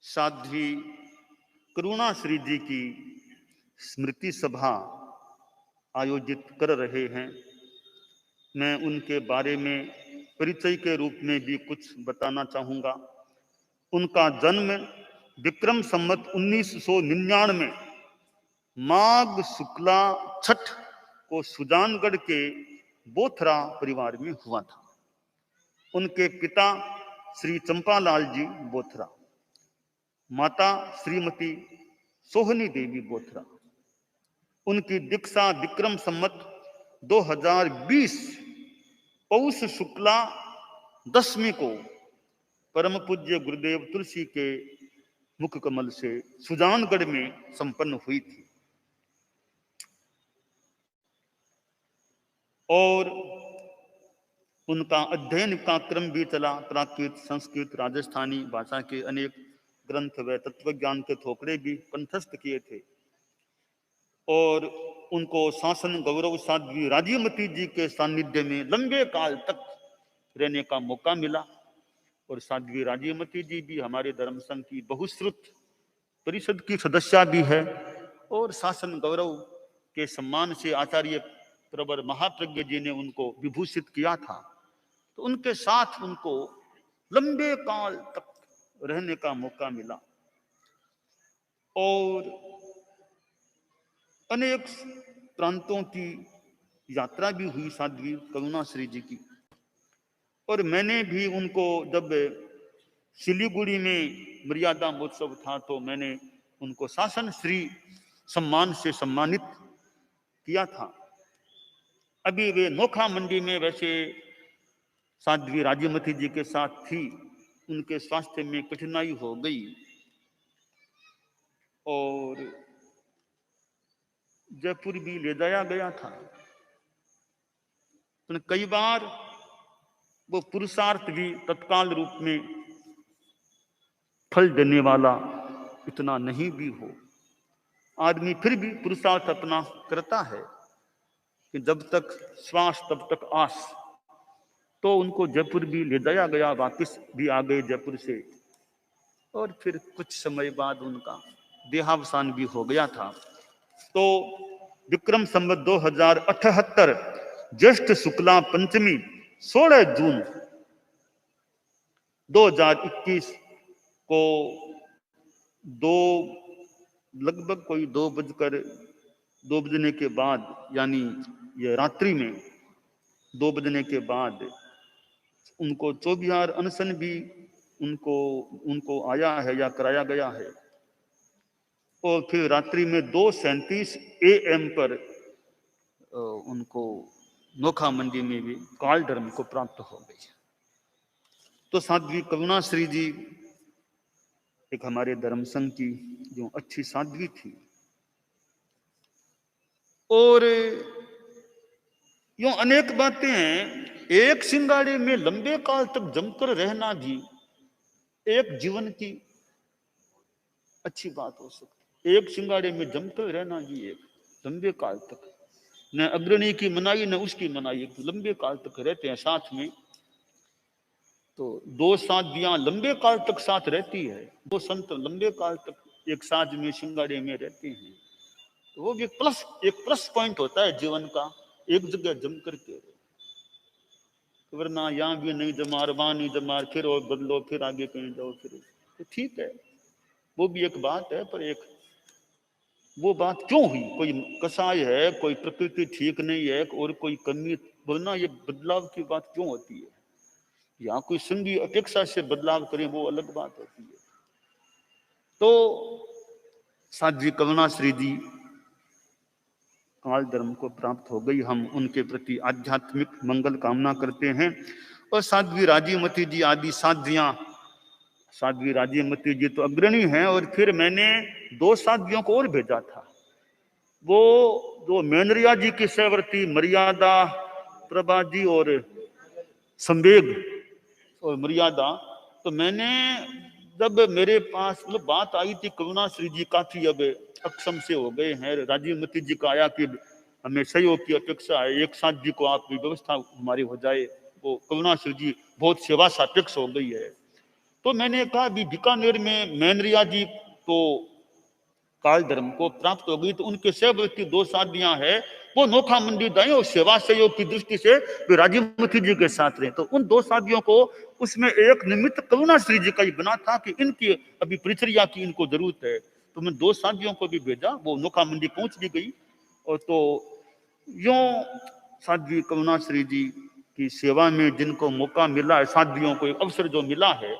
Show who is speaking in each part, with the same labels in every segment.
Speaker 1: साध्वी करुणाश्री जी की स्मृति सभा आयोजित कर रहे हैं। मैं उनके बारे में परिचय के रूप में भी कुछ बताना चाहूँगा। उनका जन्म विक्रम संवत 1999 माघ शुक्ला छठ को सुजानगढ़ के बोथरा परिवार में हुआ था। उनके पिता श्री चंपालाल जी बोथरा, माता श्रीमती सोहनी देवी बोथरा। उनकी दीक्षा विक्रम संवत 2020 पौष शुक्ला दशमी को परम पूज्य गुरुदेव तुलसी के मुख कमल से सुजानगढ़ में संपन्न हुई थी। और उनका अध्ययन का क्रम भी चला। प्राकृत, संस्कृत, राजस्थानी भाषा के अनेक ग्रंथ व तत्व ज्ञान के थोकड़े भी कंठस्थ किए थे। और उनको शासन गौरव साध्वी राजीमती जी के सानिध्य में लंबे काल तक रहने का मौका मिला। और साध्वी राजीमती जी भी हमारे धर्म संघ की बहुश्रुत परिषद की सदस्य भी है। और शासन गौरव के सम्मान से आचार्य प्रवर महाप्रज्ञ जी ने उनको विभूषित किया था। तो उनके साथ उनको लंबे काल तक रहने का मौका मिला। और अनेक प्रांतों की यात्रा भी हुई साध्वी करुणाश्री जी की। और मैंने भी उनको, जब सिलीगुड़ी में मर्यादा महोत्सव था, तो मैंने उनको शासन श्री सम्मान से सम्मानित किया था। अभी वे नोखा मंडी में वैसे साध्वी राजीमती जी के साथ थी। उनके स्वास्थ्य में कठिनाई हो गई और जयपुर भी ले जाया गया था। तो कई बार वो पुरुषार्थ भी तत्काल रूप में फल देने वाला इतना नहीं भी हो। आदमी फिर भी पुरुषार्थ अपना करता है कि जब तक श्वास तब तक आस। तो उनको जयपुर भी ले जाया गया, वापस भी आ गए जयपुर से। और फिर कुछ समय बाद उनका देहावसान भी हो गया था। तो विक्रम संवत 2078 ज्येष्ठ शुक्ला पंचमी 16 जून 2021 को लगभग कोई 2 बजने के बाद, यानी ये रात्रि में 2 बजने के बाद उनको चौबिहार अनशन भी उनको आया है या कराया गया है। और फिर रात्रि में 2:37 AM पर उनको नोखा मंडी में भी काल धर्म को प्राप्त हो गई। तो साध्वी करुणाश्री जी एक हमारे धर्म संघ की जो अच्छी साध्वी थी। और यूं अनेक बातें हैं। एक सिंगाड़े में लंबे काल तक जमकर रहना भी एक जीवन की अच्छी बात हो सकती है। एक सिंगाड़े में जमकर रहना भी एक लंबे काल तक, न अग्रणी की मनाई न उसकी मनाई, लंबे काल तक रहते हैं साथ में। तो 2 साध्वियां लंबे काल तक साथ रहती है, 2 संत लंबे काल तक एक साथ में सिंगाड़े में रहते हैं। तो वो भी एक प्लस पॉइंट होता है जीवन का, एक जगह जम करके। वरना यहाँ भी नहीं जमा, वहां नहीं जमा, फिर और बदलो, फिर आगे कहीं जाओ, फिर तो ठीक है, वो भी एक बात है। पर एक वो बात क्यों हुई? कोई कसाय है, कोई प्रकृति ठीक नहीं है, और कोई कमी, बोलना ये बदलाव की बात क्यों होती है? यहाँ कोई संघी अपेक्षा से बदलाव करें, वो अलग बात होती है। तो साध्वी करुणाश्री जी काल धर्म को प्राप्त हो गई। हम उनके प्रति आध्यात्मिक मंगल कामना करते हैं। और साध्वी राजीमती जी आदि साध्वियां, साध्वी राजीमती जी तो अग्रणी हैं। और फिर मैंने 2 साध्वियों को और भेजा था। वो जो मेनरिया जी की सेवर्ती मर्यादा प्रभा जी और संवेग और मर्यादा, तो मैंने जब मेरे पास मतलब बात आई थी, करुणाश्री जी काफी अब अक्षम से हो गए हैं, राजीमती जी का आया कि हमें सहयोग की अपेक्षा है, एक साथ जी को आपकी व्यवस्था हमारी हो जाए। वो करुणाश्री जी बहुत सेवा सापेक्ष हो गई है। तो मैंने कहा अभी बीकानेर में मैनरिया जी तो काल धर्म को प्राप्त हो गई, तो उनके सेवक की 2 शादियां है, वो नोखा मंदिर दाएं और सेवा सहयोग की दृष्टि से वे राजीवमुखी जी के साथ रहे। तो उन 2 शादियों को उसमें एक निमित्त करुणा श्री जी का ही बना था कि इनकी अभी परिचर्या की इनको जरूरत है। तो मैं 2 शादियों को भी भेजा, वो नोखा मंदिर पहुंच भी गई। और तो यूं साध्वी करुणा श्री जी की सेवा में जिनको मौका मिला है, साध्वियों को एक अवसर जो मिला है,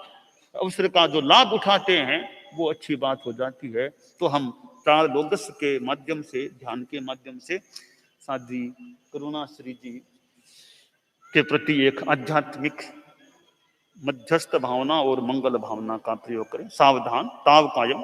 Speaker 1: अवसर का जो लाभ उठाते हैं, वो अच्छी बात हो जाती है। तो हम लोगस के माध्यम से, ध्यान के माध्यम से साध्वी करुणा श्री जी के प्रति एक आध्यात्मिक मध्यस्थ भावना और मंगल भावना का प्रयोग करें। सावधान ताव कायम।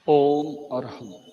Speaker 1: ओम अरहम।